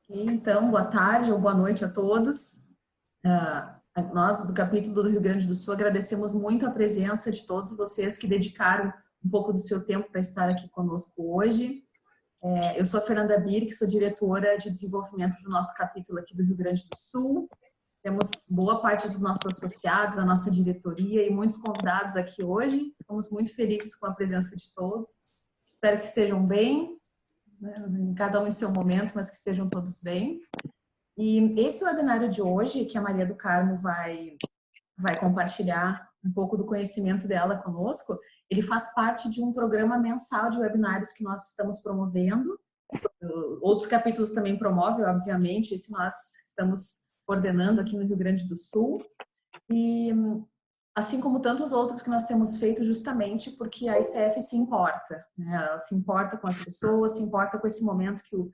Então, boa tarde ou boa noite a todos. Nós, do capítulo do Rio Grande do Sul, agradecemos muito a presença de todos vocês que dedicaram um pouco do seu tempo para estar aqui conosco hoje. Eu sou a Fernanda Birk, sou diretora de desenvolvimento do nosso capítulo aqui do Rio Grande do Sul. Temos boa parte dos nossos associados, a nossa diretoria e muitos convidados aqui hoje. Ficamos muito felizes com a presença de todos. Espero que estejam bem, né? Cada um em seu momento, mas que estejam todos bem. E esse webinário de hoje, que a Maria do Carmo vai compartilhar um pouco do conhecimento dela conosco, ele faz parte de um programa mensal de webinários que nós estamos promovendo. Outros capítulos também promovem, obviamente, esse nós estamos coordenando aqui no Rio Grande do Sul. E assim como tantos outros que nós temos feito justamente porque a ICF se importa, né? Ela se importa com as pessoas, se importa com esse momento que o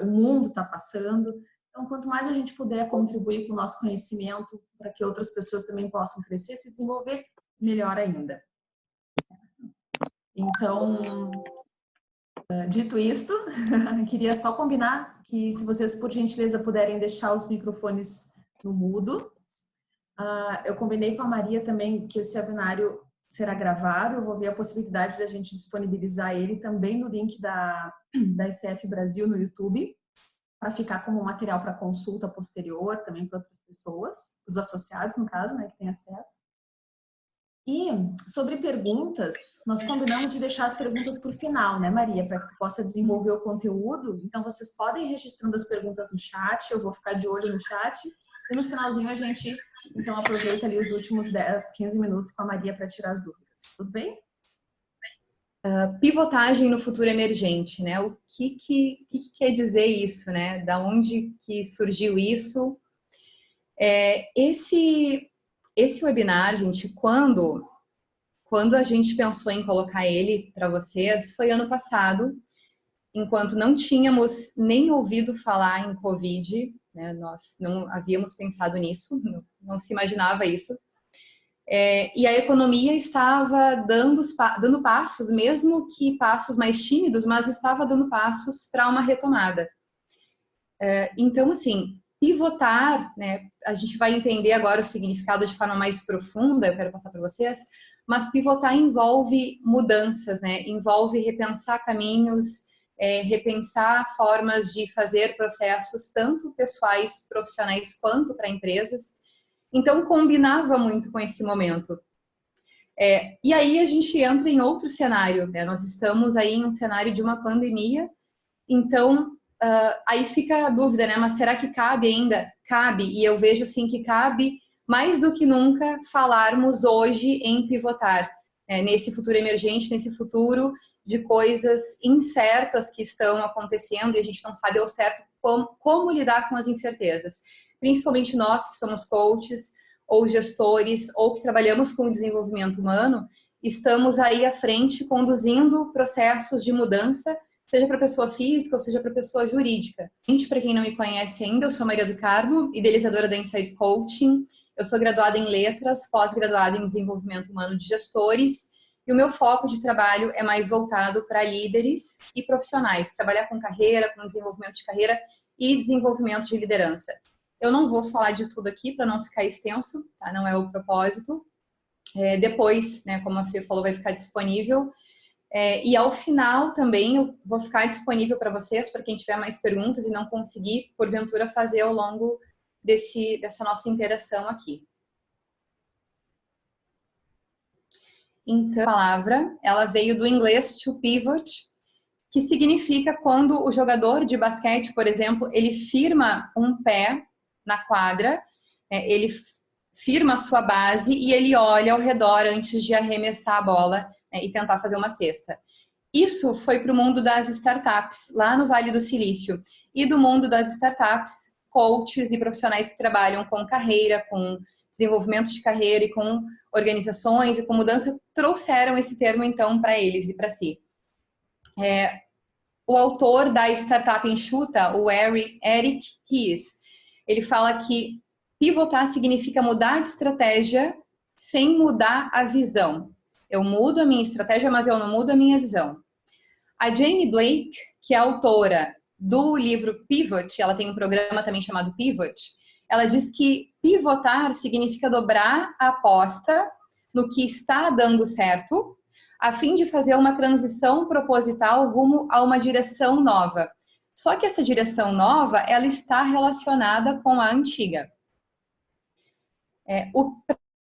mundo está passando. Então, quanto mais a gente puder contribuir com o nosso conhecimento para que outras pessoas também possam crescer, se desenvolver, melhor ainda. Então, dito isto, queria só combinar que se vocês, por gentileza, puderem deixar os microfones no mudo. Eu combinei com a Maria também que esse webinário será gravado, eu vou ver a possibilidade de a gente disponibilizar ele também no link da ICF Brasil no YouTube, para ficar como material para consulta posterior também para outras pessoas, os associados, no caso, né, que têm acesso. E sobre perguntas, nós combinamos de deixar as perguntas por final, né, Maria, para que tu possa desenvolver o conteúdo. Então, vocês podem ir registrando as perguntas no chat, eu vou ficar de olho no chat, e no finalzinho a gente, então, aproveita ali os últimos 10, 15 minutos com a Maria para tirar as dúvidas. Tudo bem? Pivotagem no futuro emergente, né? O que quer dizer isso, né? Da onde que surgiu isso? Esse webinar, gente, quando a gente pensou em colocar ele para vocês, foi ano passado, enquanto não tínhamos nem ouvido falar em Covid, né? Nós não havíamos pensado nisso, não se imaginava isso. E a economia estava dando passos, mesmo que passos mais tímidos, mas estava dando passos para uma retomada. Então, assim, pivotar, né, a gente vai entender agora o significado de forma mais profunda, eu quero passar para vocês, mas pivotar envolve mudanças, né, envolve repensar caminhos, repensar formas de fazer processos, tanto pessoais, profissionais, quanto para empresas. Então, combinava muito com esse momento. E aí a gente entra em outro cenário, né? Nós estamos aí em um cenário de uma pandemia, então aí fica a dúvida, né? Mas será que cabe ainda? Cabe, e eu vejo assim que cabe mais do que nunca falarmos hoje em pivotar, nesse futuro emergente, nesse futuro de coisas incertas que estão acontecendo e a gente não sabe ao certo como lidar com as incertezas. Principalmente nós que somos coaches ou gestores ou que trabalhamos com o desenvolvimento humano, estamos aí à frente conduzindo processos de mudança, seja para pessoa física ou seja para pessoa jurídica. Para quem não me conhece ainda, eu sou Maria do Carmo, idealizadora da Inside Coaching. Eu sou graduada em letras, pós-graduada em desenvolvimento humano de gestores, e o meu foco de trabalho é mais voltado para líderes e profissionais, trabalhar com carreira, com desenvolvimento de carreira e desenvolvimento de liderança. Eu não vou falar de tudo aqui para não ficar extenso, tá? Não é o propósito. Depois, né, como a Fê falou, vai ficar disponível. E ao final também eu vou ficar disponível para vocês, para quem tiver mais perguntas e não conseguir, porventura, fazer ao longo dessa nossa interação aqui. Então, a palavra, ela veio do inglês to pivot, que significa quando o jogador de basquete, por exemplo, ele firma um pé na quadra, ele firma a sua base e ele olha ao redor antes de arremessar a bola, e tentar fazer uma cesta. Isso foi para o mundo das startups, lá no Vale do Silício. E do mundo das startups, coaches e profissionais que trabalham com carreira, com desenvolvimento de carreira e com organizações e com mudança, trouxeram esse termo, então, para eles e para si. O autor da Startup Enxuta, o Eric Ries, ele fala que pivotar significa mudar de estratégia sem mudar a visão. Eu mudo a minha estratégia, mas eu não mudo a minha visão. A Jane Blake, que é autora do livro Pivot, ela tem um programa também chamado Pivot, ela diz que pivotar significa dobrar a aposta no que está dando certo, a fim de fazer uma transição proposital rumo a uma direção nova. Só que essa direção nova, ela está relacionada com a antiga.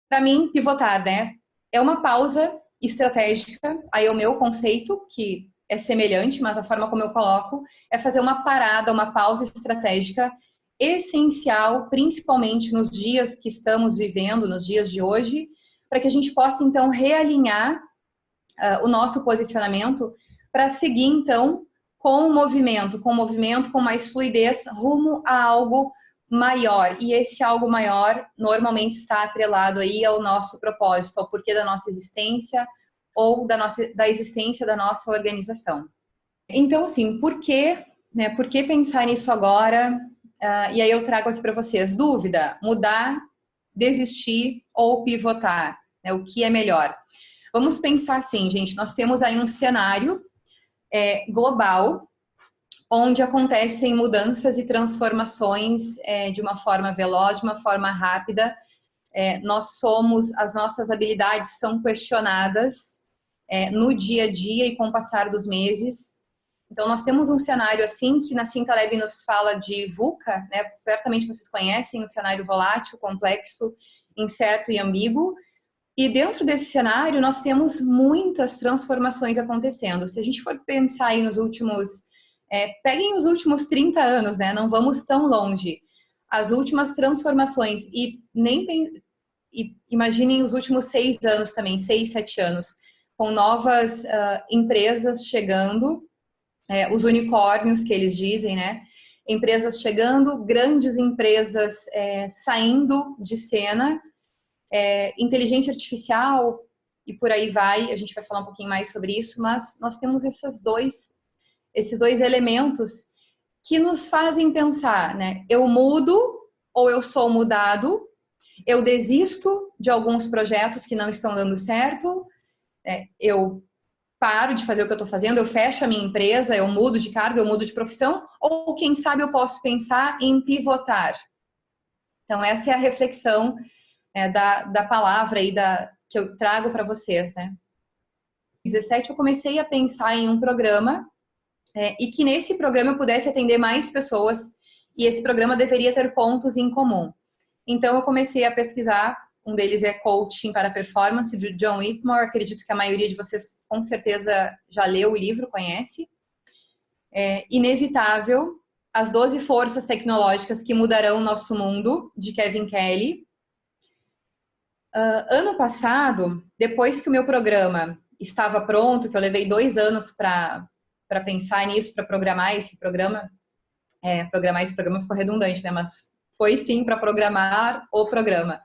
Para mim, pivotar, né? É uma pausa estratégica, aí é o meu conceito, que é semelhante, mas a forma como eu coloco é fazer uma parada, uma pausa estratégica essencial, principalmente nos dias que estamos vivendo, nos dias de hoje, para que a gente possa, então, realinhar o nosso posicionamento para seguir, então, com movimento, com mais fluidez, rumo a algo maior. E esse algo maior normalmente está atrelado aí ao nosso propósito, ao porquê da nossa existência ou da existência da nossa organização. Então, assim, por que, né, por que pensar nisso agora? E aí eu trago aqui para vocês, dúvida, mudar, desistir ou pivotar, né, o que é melhor? Vamos pensar assim, gente, nós temos aí um cenário global, onde acontecem mudanças e transformações de uma forma veloz, de uma forma rápida. As nossas habilidades são questionadas no dia a dia e com o passar dos meses. Então, nós temos um cenário assim, que na Cintaleb nos fala de VUCA, né? Certamente vocês conhecem o cenário volátil, complexo, incerto e ambíguo. E dentro desse cenário, nós temos muitas transformações acontecendo. Se a gente for pensar aí nos últimos... peguem os últimos 30 anos, né? Não vamos tão longe. As últimas transformações e imaginem os últimos 6 anos também, 6, 7 anos, com novas empresas chegando, os unicórnios que eles dizem, né? Empresas chegando, grandes empresas saindo de cena, inteligência artificial e por aí vai. A gente vai falar um pouquinho mais sobre isso, mas nós temos esses dois elementos que nos fazem pensar, né? Eu mudo ou eu sou mudado? Eu desisto de alguns projetos que não estão dando certo? Eu paro de fazer o que eu estou fazendo? Eu fecho a minha empresa? Eu mudo de cargo? Eu mudo de profissão? Ou quem sabe eu posso pensar em pivotar? Então essa é a reflexão da palavra aí que eu trago para vocês, né? Em 2017 eu comecei a pensar em um programa e que nesse programa eu pudesse atender mais pessoas e esse programa deveria ter pontos em comum. Então eu comecei a pesquisar, um deles é Coaching para Performance, do John Whitmore, acredito que a maioria de vocês com certeza já leu o livro, conhece. Inevitável, As 12 Forças Tecnológicas que Mudarão o Nosso Mundo, de Kevin Kelly. Ano passado, depois que o meu programa estava pronto, que eu levei 2 anos para pensar nisso, para programar esse programa ficou redundante, né? Mas foi sim para programar o programa.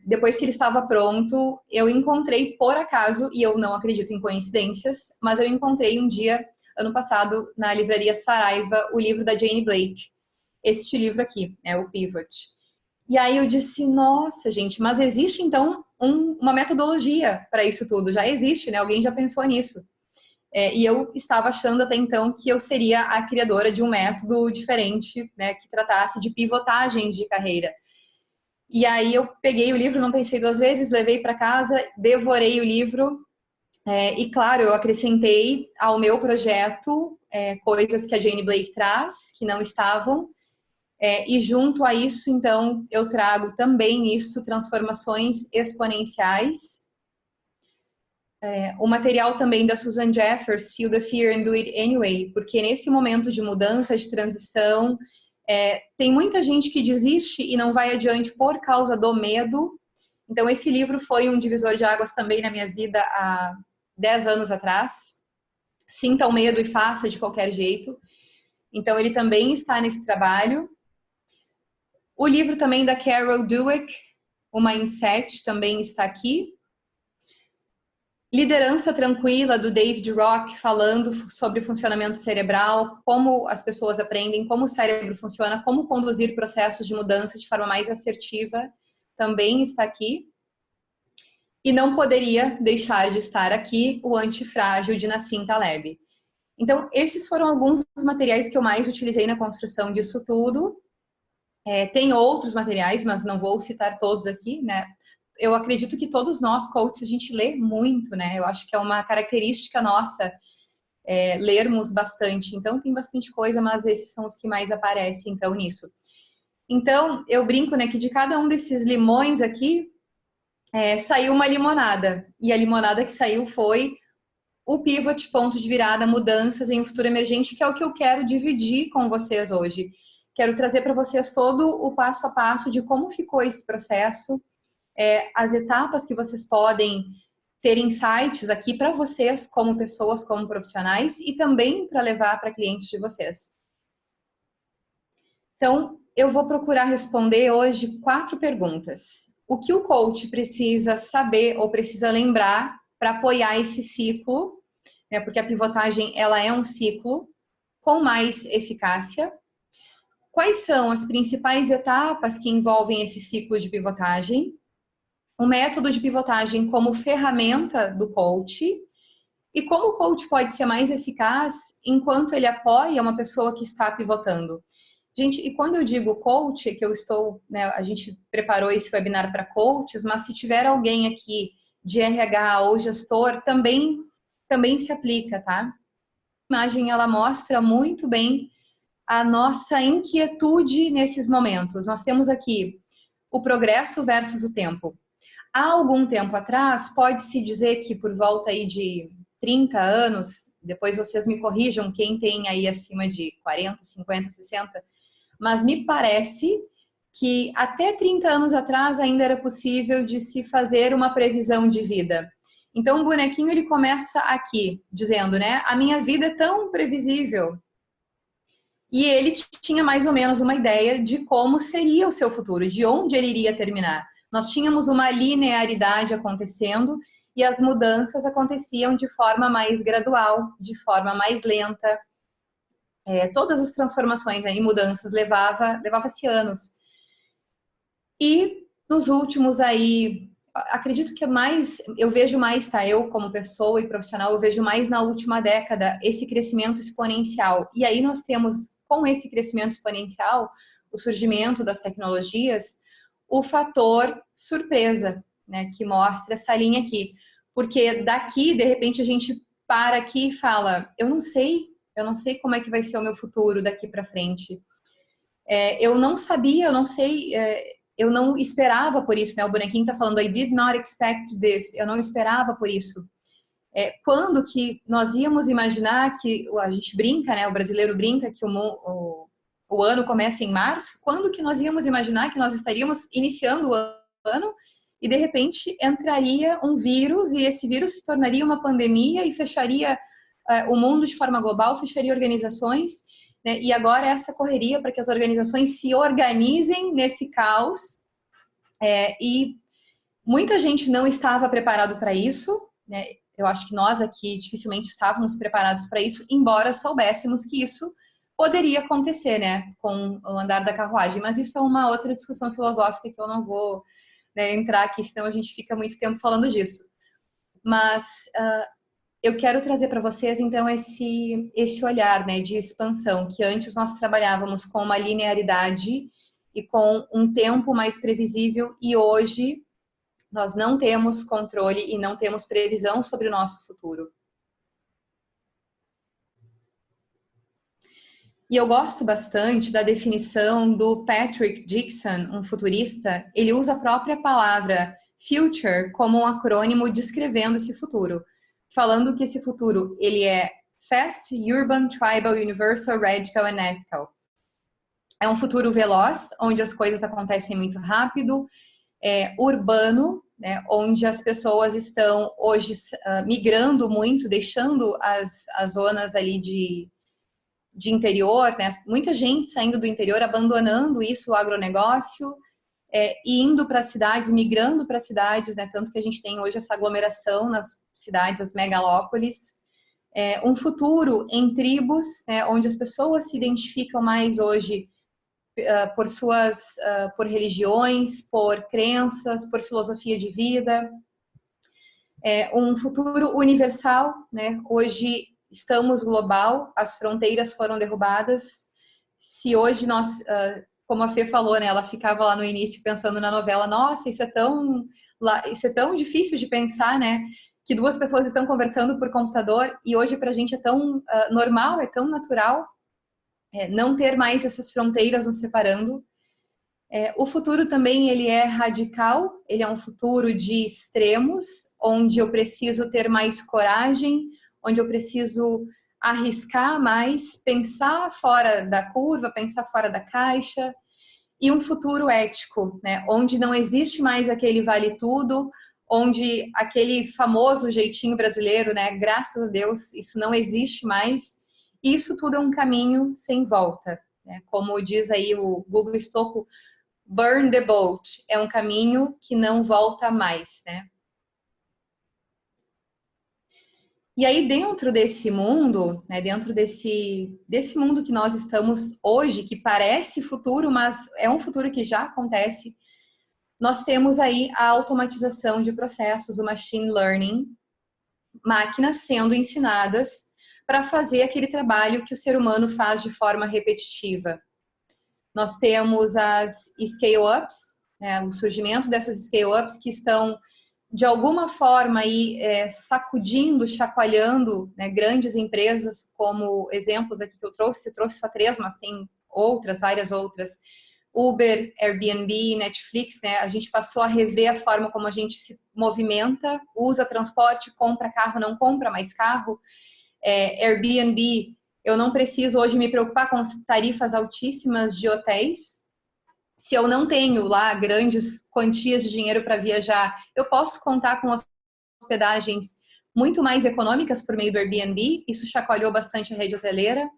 Depois que ele estava pronto, eu encontrei por acaso, e eu não acredito em coincidências, mas eu encontrei um dia, ano passado, na livraria Saraiva, o livro da Jane Blake. Este livro aqui, o Pivot. E aí eu disse, nossa, gente, mas existe então uma metodologia para isso tudo, já existe, né? Alguém já pensou nisso. E eu estava achando até então que eu seria a criadora de um método diferente, né, que tratasse de pivotagens de carreira. E aí eu peguei o livro, não pensei 2 vezes, levei para casa, devorei o livro e, claro, eu acrescentei ao meu projeto coisas que a Jane Blake traz, que não estavam, e junto a isso, então, eu trago também isso, transformações exponenciais. O material também da Susan Jeffers, Feel the Fear and Do It Anyway, porque nesse momento de mudança, de transição, tem muita gente que desiste e não vai adiante por causa do medo. Então, esse livro foi um divisor de águas também na minha vida há 10 anos atrás. Sinta o medo e faça de qualquer jeito. Então, ele também está nesse trabalho. O livro também da Carol Dweck, o Mindset, também está aqui. Liderança Tranquila, do David Rock, falando sobre o funcionamento cerebral, como as pessoas aprendem, como o cérebro funciona, como conduzir processos de mudança de forma mais assertiva, também está aqui. E não poderia deixar de estar aqui o Antifrágil, de Nassim Taleb. Então, esses foram alguns dos materiais que eu mais utilizei na construção disso tudo. Tem outros materiais, mas não vou citar todos aqui, né? Eu acredito que todos nós, coaches, a gente lê muito, né? Eu acho que é uma característica nossa, lermos bastante. Então, tem bastante coisa, mas esses são os que mais aparecem, então, nisso. Então, eu brinco, né, que de cada um desses limões aqui, saiu uma limonada. E a limonada que saiu foi o pivot, ponto de virada, mudanças em um futuro emergente, que é o que eu quero dividir com vocês hoje. Quero trazer para vocês todo o passo a passo de como ficou esse processo, as etapas que vocês podem ter insights aqui para vocês, como pessoas, como profissionais, e também para levar para clientes de vocês. Então, eu vou procurar responder hoje 4 perguntas. O que o coach precisa saber ou precisa lembrar para apoiar esse ciclo, né? Porque a pivotagem, ela é um ciclo com mais eficácia. Quais são as principais etapas que envolvem esse ciclo de pivotagem? O método de pivotagem como ferramenta do coach e como o coach pode ser mais eficaz enquanto ele apoia uma pessoa que está pivotando. Gente, e quando eu digo coach, que eu estou, né, a gente preparou esse webinar para coaches, mas se tiver alguém aqui de RH ou gestor, também se aplica, tá? A imagem, ela mostra muito bem a nossa inquietude nesses momentos. Nós temos aqui o progresso versus o tempo. Há algum tempo atrás, pode-se dizer que por volta aí de 30 anos, depois vocês me corrijam, quem tem aí acima de 40, 50, 60, mas me parece que até 30 anos atrás ainda era possível de se fazer uma previsão de vida. Então o bonequinho, ele começa aqui, dizendo, né, a minha vida é tão previsível. E ele tinha mais ou menos uma ideia de como seria o seu futuro, de onde ele iria terminar. Nós tínhamos uma linearidade acontecendo e as mudanças aconteciam de forma mais gradual, de forma mais lenta. Todas as transformações e mudanças levava-se anos. E nos últimos aí, acredito que eu vejo mais, tá? Eu como pessoa e profissional, eu vejo mais na última década esse crescimento exponencial. E aí nós temos, com esse crescimento exponencial, o surgimento das tecnologias, o fator surpresa, né? Que mostra essa linha aqui. Porque daqui, de repente, a gente para aqui e fala, eu não sei como é que vai ser o meu futuro daqui para frente. Eu não sabia, eu não sei, eu não esperava por isso, né? O bonequinho tá falando, I did not expect this. Eu não esperava por isso. Quando que nós íamos imaginar que, a gente brinca, né? O brasileiro brinca que o ano começa em março. Quando que nós íamos imaginar que nós estaríamos iniciando o ano e de repente entraria um vírus e esse vírus se tornaria uma pandemia e fecharia o mundo de forma global, fecharia organizações, né? E agora essa correria para que as organizações se organizem nesse caos, e muita gente não estava preparado para isso, né? Eu acho que nós aqui dificilmente estávamos preparados para isso, embora soubéssemos que isso poderia acontecer, né, com o andar da carruagem, mas isso é uma outra discussão filosófica que eu não vou, né, entrar aqui, senão a gente fica muito tempo falando disso. Mas eu quero trazer para vocês, então, esse olhar, né, de expansão, que antes nós trabalhávamos com uma linearidade e com um tempo mais previsível, e hoje nós não temos controle e não temos previsão sobre o nosso futuro. E eu gosto bastante da definição do Patrick Dixon, um futurista. Ele usa a própria palavra future como um acrônimo descrevendo esse futuro, falando que esse futuro, ele é fast, urban, tribal, universal, radical and ethical. É um futuro veloz, onde as coisas acontecem muito rápido, urbano, né, onde as pessoas estão hoje migrando muito, deixando as zonas ali de interior, né, muita gente saindo do interior, abandonando isso, o agronegócio, e indo para as cidades, migrando para as cidades, né, tanto que a gente tem hoje essa aglomeração nas cidades, as megalópolis, um futuro em tribos, né, onde as pessoas se identificam mais hoje por religiões, por crenças, por filosofia de vida, um futuro universal, né, hoje estamos global, as fronteiras foram derrubadas. Se hoje nós, como a Fê falou, né, ela ficava lá no início pensando na novela, nossa, isso é tão difícil de pensar, né, que duas pessoas estão conversando por computador, e hoje pra gente é tão normal, é tão natural não ter mais essas fronteiras nos separando. O futuro também ele é radical, ele é um futuro de extremos, onde eu preciso ter mais coragem, onde eu preciso arriscar mais, pensar fora da curva, pensar fora da caixa, e um futuro ético, né? Onde não existe mais aquele vale tudo, onde aquele famoso jeitinho brasileiro, né? Graças a Deus, isso não existe mais. E isso tudo é um caminho sem volta, né? Como diz aí o Google Estocco, burn the boat, é um caminho que não volta mais, né? E aí dentro desse mundo, né, dentro desse mundo que nós estamos hoje, que parece futuro, mas é um futuro que já acontece, nós temos aí a automatização de processos, o machine learning, máquinas sendo ensinadas para fazer aquele trabalho que o ser humano faz de forma repetitiva. Nós temos as scale-ups, né, o surgimento dessas scale-ups que estão, de alguma forma, aí, sacudindo, chacoalhando, né, grandes empresas, como exemplos aqui que eu trouxe só 3, mas tem outras, várias outras, Uber, Airbnb, Netflix, né, a gente passou a rever a forma como a gente se movimenta, usa transporte, compra carro, não compra mais carro, Airbnb, eu não preciso hoje me preocupar com tarifas altíssimas de hotéis. Se eu não tenho lá grandes quantias de dinheiro para viajar, eu posso contar com hospedagens muito mais econômicas por meio do Airbnb. Isso chacoalhou bastante a rede hoteleira.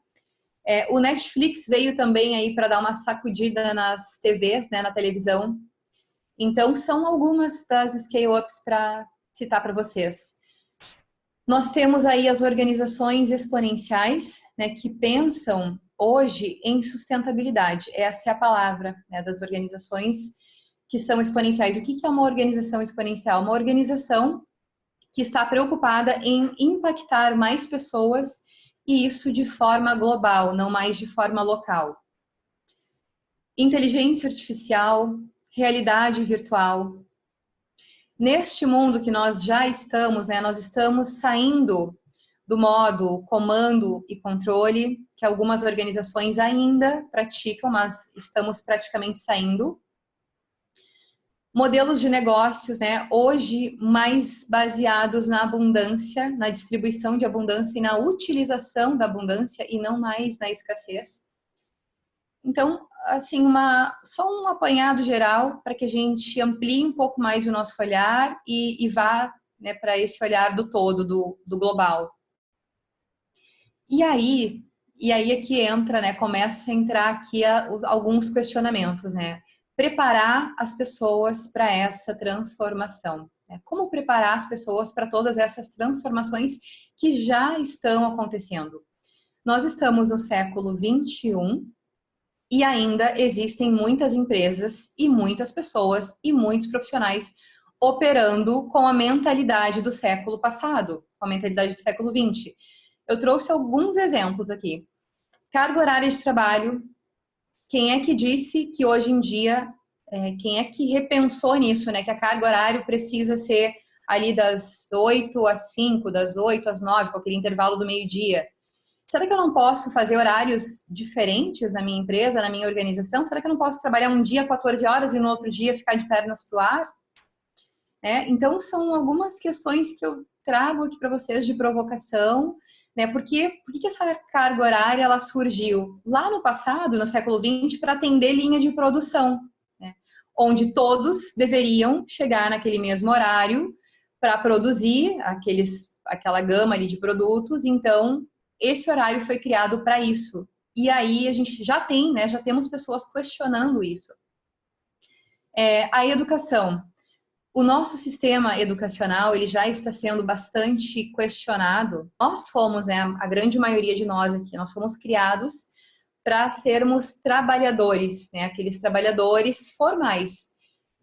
O Netflix veio também aí para dar uma sacudida nas TVs, né, na televisão. Então, são algumas das scale-ups para citar para vocês. Nós temos aí as organizações exponenciais, né, que pensam hoje em sustentabilidade. Essa é a palavra, né, das organizações que são exponenciais. O que é uma organização exponencial? Uma organização que está preocupada em impactar mais pessoas e isso de forma global, não mais de forma local. Inteligência artificial, realidade virtual. Neste mundo que nós já estamos, né, nós estamos saindo do modo comando e controle, que algumas organizações ainda praticam, mas estamos praticamente saindo. Modelos de negócios, né, hoje mais baseados na abundância, na distribuição de abundância e na utilização da abundância e não mais na escassez. Então, assim, só um apanhado geral para que a gente amplie um pouco mais o nosso olhar e vá, né, para esse olhar do todo, do global. E aí é que entra, né, começa a entrar aqui alguns questionamentos, né? Preparar as pessoas para essa transformação. Né? Como preparar as pessoas para todas essas transformações que já estão acontecendo? Nós estamos no século 21 e ainda existem muitas empresas e muitas pessoas e muitos profissionais operando com a mentalidade do século passado, com a mentalidade do século 20. Eu trouxe alguns exemplos aqui. Carga horária de trabalho. Quem é que disse que hoje em dia, quem é que repensou nisso, né? Que a carga horária precisa ser ali das 8 às 5, das 8 às 9, com aquele intervalo do meio-dia. Será que eu não posso fazer horários diferentes na minha empresa, na minha organização? Será que eu não posso trabalhar um dia 14 horas e no outro dia ficar de pernas pro ar? Então, são algumas questões que eu trago aqui para vocês de provocação, né? Por que essa carga horária ela surgiu lá no passado, no século XX, para atender linha de produção, né? Onde todos deveriam chegar naquele mesmo horário para produzir aquela gama ali de produtos. Então, esse horário foi criado para isso. E aí a gente já tem, né? Já temos pessoas questionando isso. A educação. O nosso sistema educacional, ele já está sendo bastante questionado. Nós fomos, né, a grande maioria de nós aqui, nós fomos criados para sermos trabalhadores, né, aqueles trabalhadores formais.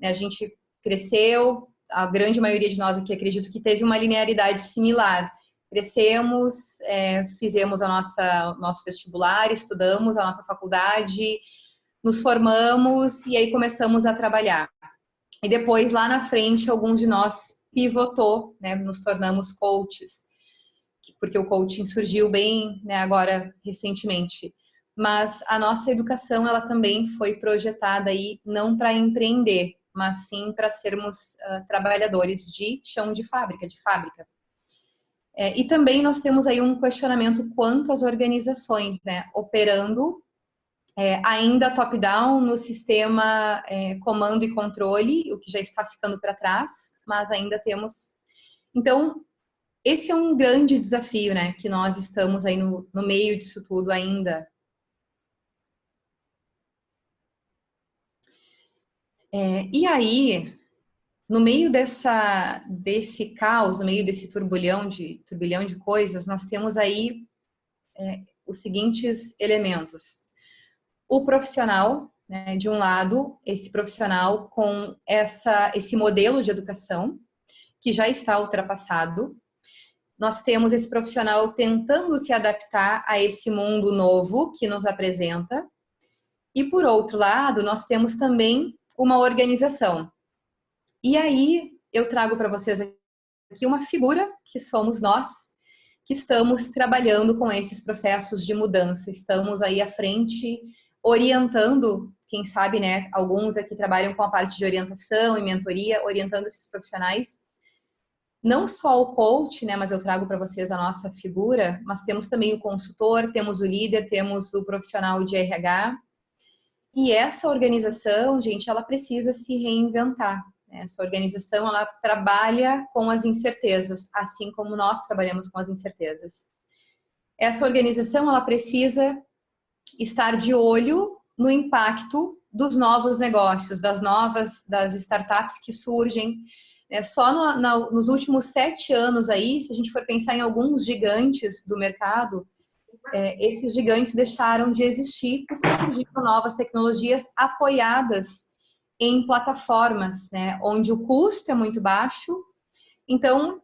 A gente cresceu, a grande maioria de nós aqui acredito que teve uma linearidade similar. crescemos, fizemos nosso vestibular, estudamos a nossa faculdade, nos formamos e aí começamos a trabalhar. E depois, lá na frente, alguns de nós pivotou, né, nos tornamos coaches, porque o coaching surgiu bem, né, agora recentemente. Mas a nossa educação, ela também foi projetada aí não para empreender, mas sim para sermos trabalhadores de chão de fábrica, e também nós temos aí um questionamento quanto às organizações, né, operando ainda top-down no sistema comando e controle, o que já está ficando para trás, mas ainda temos. Então, esse é um grande desafio, né, que nós estamos aí no meio disso tudo ainda. E aí, no meio desse caos, no meio desse turbilhão de coisas, nós temos aí os seguintes elementos. O profissional, né, de um lado, esse profissional com esse modelo de educação que já está ultrapassado. Nós temos esse profissional tentando se adaptar a esse mundo novo que nos apresenta. E, por outro lado, nós temos também uma organização. E aí, eu trago para vocês aqui uma figura que somos nós, que estamos trabalhando com esses processos de mudança. Estamos aí à frente, orientando, quem sabe, né, alguns aqui trabalham com a parte de orientação e mentoria, orientando esses profissionais. Não só o coach, né, mas eu trago para vocês a nossa figura, mas temos também o consultor, temos o líder, temos o profissional de RH. E essa organização, gente, ela precisa se reinventar. Essa organização, ela trabalha com as incertezas, assim como nós trabalhamos com as incertezas. Essa organização, ela precisa estar de olho no impacto dos novos negócios, das startups que surgem. Só nos últimos 7 anos aí, se a gente for pensar em alguns gigantes do mercado, esses gigantes deixaram de existir porque surgiram novas tecnologias apoiadas em plataformas, né, onde o custo é muito baixo, então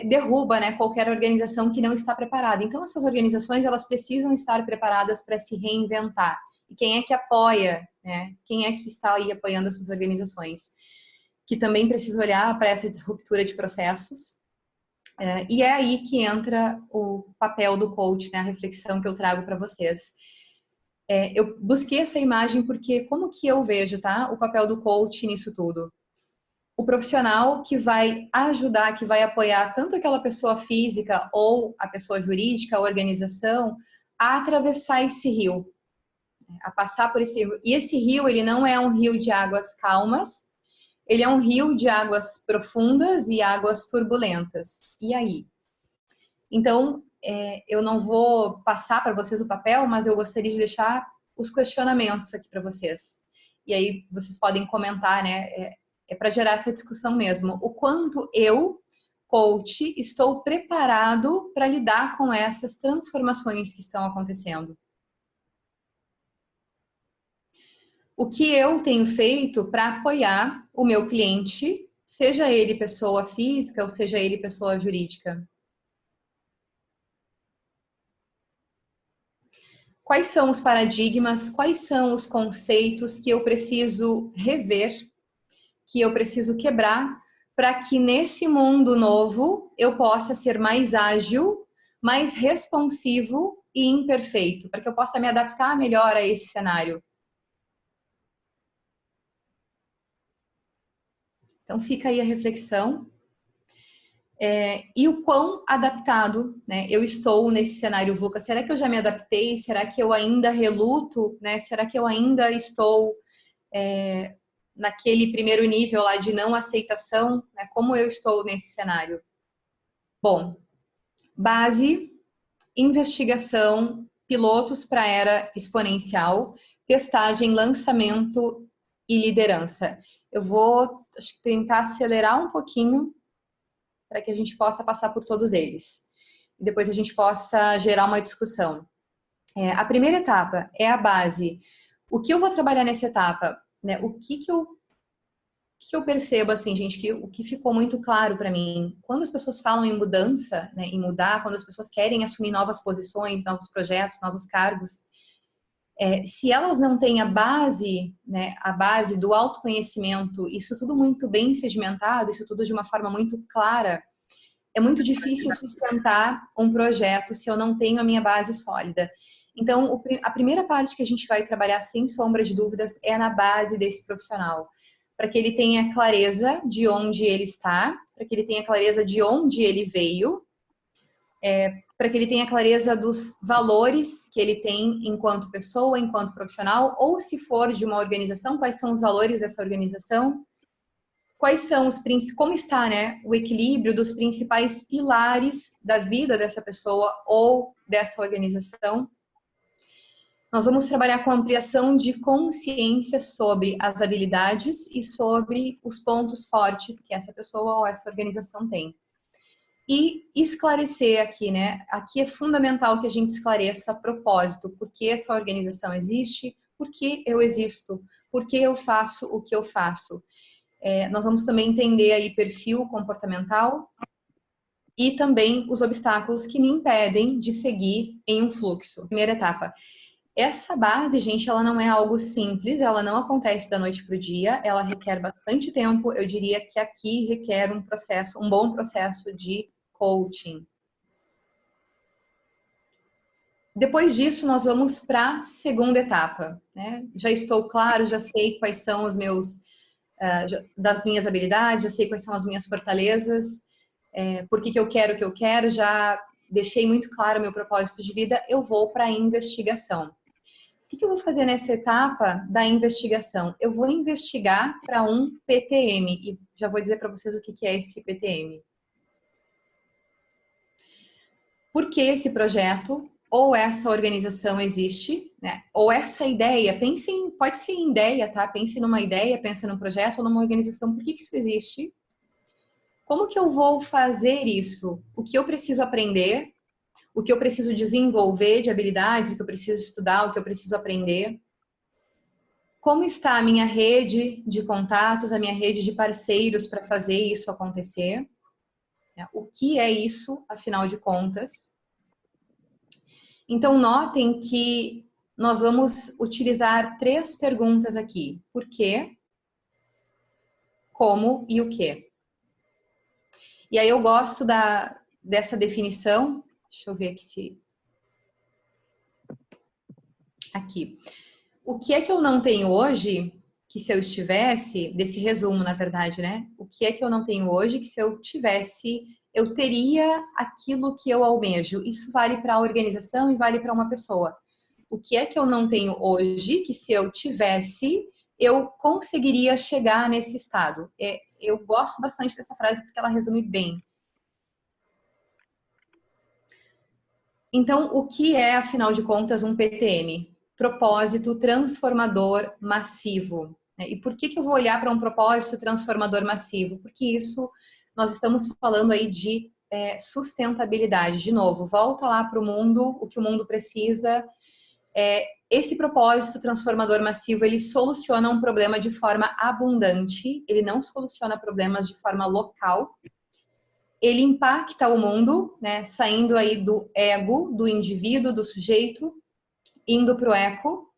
derruba, né, qualquer organização que não está preparada. Então essas organizações, elas precisam estar preparadas para se reinventar. E quem é que apoia, né? Quem é que está aí apoiando essas organizações? Que também precisa olhar para essa disruptura de processos. E é aí que entra o papel do coach, né, a reflexão que eu trago para vocês. Eu busquei essa imagem porque como que eu vejo, tá, o papel do coach nisso tudo? O profissional que vai ajudar, que vai apoiar tanto aquela pessoa física ou a pessoa jurídica, a organização, a atravessar esse rio, a passar por esse rio. E esse rio, ele não é um rio de águas calmas, ele é um rio de águas profundas e águas turbulentas. E aí? Então, eu não vou passar para vocês o papel, mas eu gostaria de deixar os questionamentos aqui para vocês. E aí vocês podem comentar, né? Para gerar essa discussão mesmo. O quanto eu, coach, estou preparado para lidar com essas transformações que estão acontecendo. O que eu tenho feito para apoiar o meu cliente, seja ele pessoa física ou seja ele pessoa jurídica. Quais são os paradigmas, quais são os conceitos que eu preciso rever, que eu preciso quebrar, para que nesse mundo novo eu possa ser mais ágil, mais responsivo e imperfeito, para que eu possa me adaptar melhor a esse cenário. Então fica aí a reflexão. E o quão adaptado, né, eu estou nesse cenário VUCA. Será que eu já me adaptei? Será que eu ainda reluto? Né? Será que eu ainda estou naquele primeiro nível lá de não aceitação? Né? Como eu estou nesse cenário? Bom, base, investigação, pilotos para a era exponencial, testagem, lançamento e liderança. Eu vou tentar acelerar um pouquinho para que a gente possa passar por todos eles. E depois a gente possa gerar uma discussão. A primeira etapa é a base. O que eu vou trabalhar nessa etapa? Né? O que que eu percebo, assim, gente, que o que ficou muito claro para mim, quando as pessoas falam em mudança, né, em mudar, quando as pessoas querem assumir novas posições, novos projetos, novos cargos, se elas não têm a base, né, a base do autoconhecimento, isso tudo muito bem sedimentado, isso tudo de uma forma muito clara, é muito difícil sustentar um projeto se eu não tenho a minha base sólida. Então, a primeira parte que a gente vai trabalhar, sem sombra de dúvidas, é na base desse profissional, para que ele tenha clareza de onde ele está, para que ele tenha clareza de onde ele veio, para que ele tenha clareza dos valores que ele tem enquanto pessoa, enquanto profissional, ou se for de uma organização, quais são os valores dessa organização, quais são como está, né, o equilíbrio dos principais pilares da vida dessa pessoa ou dessa organização. Nós vamos trabalhar com ampliação de consciência sobre as habilidades e sobre os pontos fortes que essa pessoa ou essa organização tem. E esclarecer aqui, né? Aqui é fundamental que a gente esclareça propósito, por que essa organização existe, por que eu existo, por que eu faço o que eu faço. Nós vamos também entender aí perfil comportamental e também os obstáculos que me impedem de seguir em um fluxo. Primeira etapa. Essa base, gente, ela não é algo simples, ela não acontece da noite para o dia, ela requer bastante tempo. Eu diria que aqui requer um bom processo de coaching. Depois disso, nós vamos para a segunda etapa, né? Já estou claro, já sei quais são os meus, das minhas habilidades, já sei quais são as minhas fortalezas, por que eu quero o que eu quero, já deixei muito claro o meu propósito de vida, eu vou para a investigação. O que eu vou fazer nessa etapa da investigação? Eu vou investigar para um PTM, e já vou dizer para vocês o que é esse PTM. Por que esse projeto ou essa organização existe, né? Ou essa ideia, pode ser em ideia, tá? Pense numa ideia, pense num projeto ou numa organização, por que isso existe? Como que eu vou fazer isso? O que eu preciso aprender? O que eu preciso desenvolver de habilidades? O que eu preciso estudar? O que eu preciso aprender? Como está a minha rede de contatos, a minha rede de parceiros para fazer isso acontecer? O que é isso, afinal de contas? Então, notem que nós vamos utilizar 3 perguntas aqui. Por quê? Como e o quê? E aí eu gosto dessa definição. Deixa eu ver aqui se... Aqui. O que é que eu não tenho hoje, que se eu estivesse... Desse resumo, na verdade, né? O que é que eu não tenho hoje, que se eu tivesse... eu teria aquilo que eu almejo. Isso vale para a organização e vale para uma pessoa. O que é que eu não tenho hoje, que se eu tivesse, eu conseguiria chegar nesse estado? Eu gosto bastante dessa frase porque ela resume bem. Então, o que é, afinal de contas, um PTM? Propósito transformador massivo. E por que eu vou olhar para um propósito transformador massivo? Porque isso... nós estamos falando aí de sustentabilidade. De novo, volta lá para o mundo, o que o mundo precisa. Esse propósito transformador massivo, ele soluciona um problema de forma abundante, ele não soluciona problemas de forma local. Ele impacta o mundo, né, saindo aí do ego, do indivíduo, do sujeito, indo para o eco.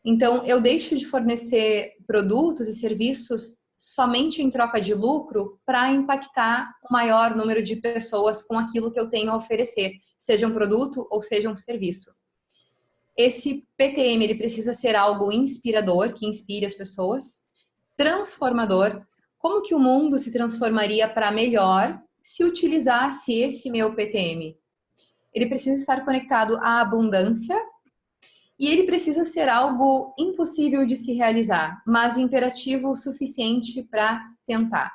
Então, eu deixo de fornecer produtos e serviços somente em troca de lucro para impactar o maior número de pessoas com aquilo que eu tenho a oferecer, seja um produto ou seja um serviço. Esse PTM, ele precisa ser algo inspirador, que inspire as pessoas, transformador. Como que o mundo se transformaria para melhor se utilizasse esse meu PTM? Ele precisa estar conectado à abundância e ele precisa ser algo impossível de se realizar, mas imperativo o suficiente para tentar.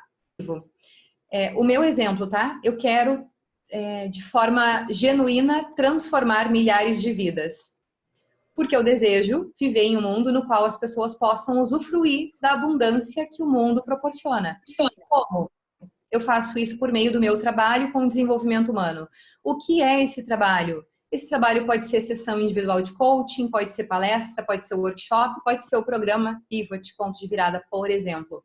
O meu exemplo, tá? Eu quero, de forma genuína, transformar milhares de vidas. Porque eu desejo viver em um mundo no qual as pessoas possam usufruir da abundância que o mundo proporciona. Como? Eu faço isso por meio do meu trabalho com desenvolvimento humano. O que é esse trabalho? Esse trabalho pode ser sessão individual de coaching, pode ser palestra, pode ser workshop, pode ser o programa Pivot, ponto de virada, por exemplo.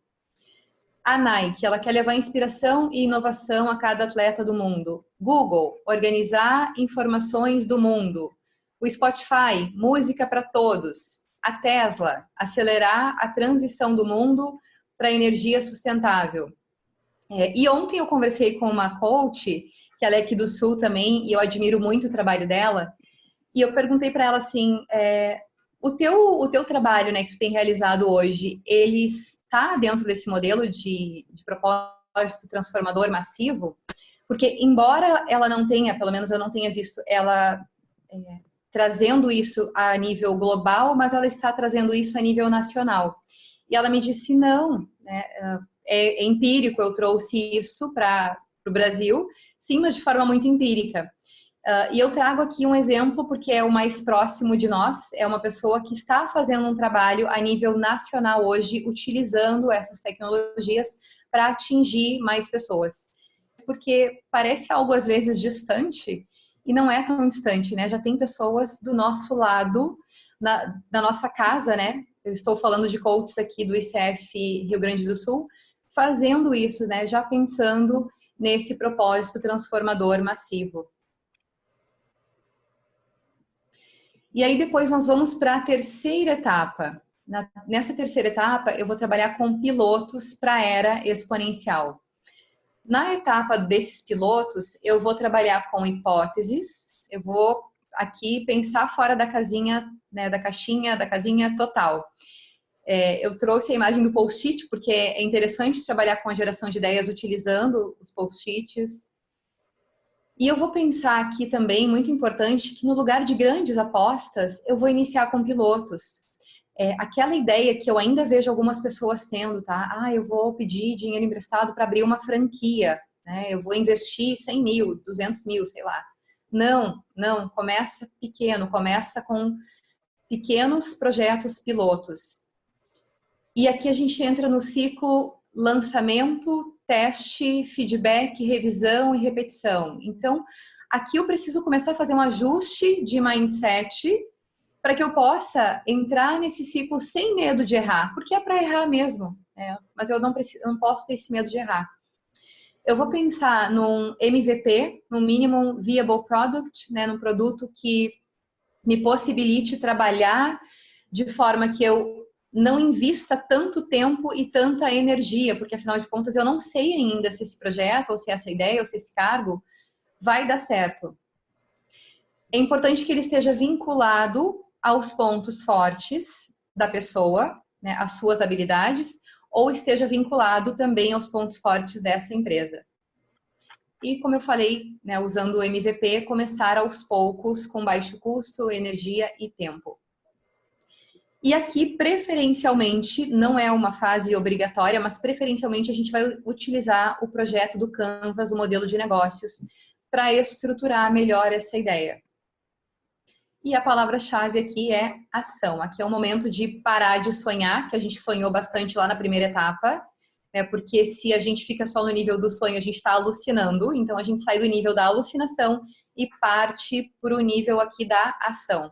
A Nike, ela quer levar inspiração e inovação a cada atleta do mundo. Google, organizar informações do mundo. O Spotify, música para todos. A Tesla, acelerar a transição do mundo para energia sustentável. E ontem eu conversei com uma coach, que ela é aqui do Sul também, e eu admiro muito o trabalho dela, e eu perguntei para ela assim, o teu trabalho, né, que tu tem realizado hoje, ele está dentro desse modelo de propósito transformador massivo? Porque embora ela não tenha, pelo menos eu não tenha visto ela trazendo isso a nível global, mas ela está trazendo isso a nível nacional. E ela me disse não, né, é empírico, eu trouxe isso para o Brasil, sim, mas de forma muito empírica. E eu trago aqui um exemplo porque é o mais próximo de nós, é uma pessoa que está fazendo um trabalho a nível nacional hoje, utilizando essas tecnologias para atingir mais pessoas. Porque parece algo às vezes distante, e não é tão distante, né? Já tem pessoas do nosso lado, na nossa casa, né? Eu estou falando de coaches aqui do ICF Rio Grande do Sul, fazendo isso, né? Já pensando nesse propósito transformador massivo. E aí depois nós vamos para a terceira etapa. Nessa terceira etapa, eu vou trabalhar com pilotos para a era exponencial. Na etapa desses pilotos, eu vou trabalhar com hipóteses, eu vou aqui pensar fora da casinha, né, da casinha total. Eu trouxe a imagem do post-it, porque é interessante trabalhar com a geração de ideias utilizando os post-its. E eu vou pensar aqui também, muito importante, que no lugar de grandes apostas, eu vou iniciar com pilotos. Aquela ideia que eu ainda vejo algumas pessoas tendo, tá? Eu vou pedir dinheiro emprestado para abrir uma franquia, né? Eu vou investir 100 mil, 200 mil, sei lá. Não, começa pequeno, começa com pequenos projetos pilotos. E aqui a gente entra no ciclo lançamento, teste, feedback, revisão e repetição. Então, aqui eu preciso começar a fazer um ajuste de mindset para que eu possa entrar nesse ciclo sem medo de errar, porque é para errar mesmo, né? Mas eu não posso ter esse medo de errar. Eu vou pensar num MVP, num Minimum Viable Product, né, num produto que me possibilite trabalhar de forma que eu não invista tanto tempo e tanta energia, porque afinal de contas eu não sei ainda se esse projeto, ou se essa ideia, ou se esse cargo vai dar certo. É importante que ele esteja vinculado aos pontos fortes da pessoa, né, às suas habilidades, ou esteja vinculado também aos pontos fortes dessa empresa. E como eu falei, né, usando o MVP, começar aos poucos, com baixo custo, energia e tempo. E aqui, preferencialmente, não é uma fase obrigatória, mas preferencialmente a gente vai utilizar o projeto do Canvas, o modelo de negócios, para estruturar melhor essa ideia. E a palavra-chave aqui é ação. Aqui é o momento de parar de sonhar, que a gente sonhou bastante lá na primeira etapa, né? Porque se a gente fica só no nível do sonho, a gente está alucinando. Então, a gente sai do nível da alucinação e parte para o nível aqui da ação.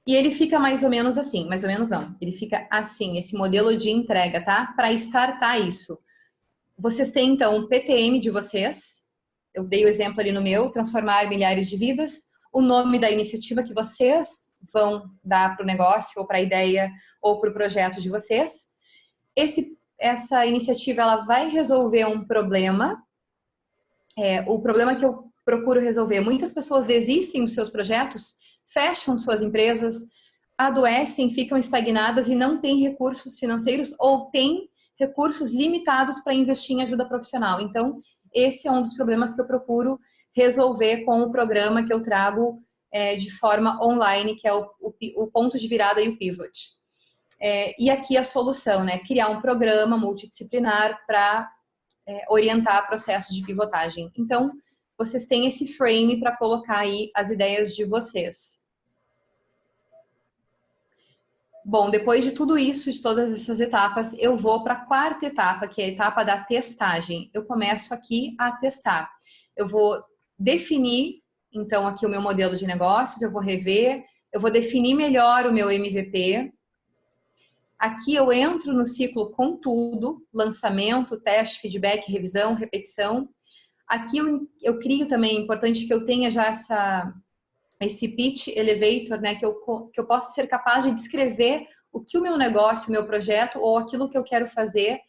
E ele fica mais ou menos assim, mais ou menos não. Ele fica assim, esse modelo de entrega, tá? Para startar isso. Vocês têm, então, o PTM de vocês. Eu dei o exemplo ali no meu, transformar milhares de vidas. O nome da iniciativa que vocês vão dar para o negócio, ou para a ideia, ou para o projeto de vocês. Essa iniciativa, ela vai resolver um problema. O problema que eu procuro resolver, muitas pessoas desistem dos seus projetos, fecham suas empresas, adoecem, ficam estagnadas e não têm recursos financeiros ou têm recursos limitados para investir em ajuda profissional. Então, esse é um dos problemas que eu procuro resolver com o programa que eu trago de forma online, que é o ponto de virada e o pivot. E aqui a solução, né? Criar um programa multidisciplinar para orientar processos de pivotagem. Então, vocês têm esse frame para colocar aí as ideias de vocês. Bom, depois de tudo isso, de todas essas etapas, eu vou para a quarta etapa, que é a etapa da testagem. Eu começo aqui a testar. Eu vou definir, então, aqui o meu modelo de negócios, eu vou rever, eu vou definir melhor o meu MVP. Aqui eu entro no ciclo com tudo, lançamento, teste, feedback, revisão, repetição. Aqui eu crio também, é importante que eu tenha já esse pitch elevator, né, que eu possa ser capaz de descrever o que o meu negócio, o meu projeto ou aquilo que eu quero fazer,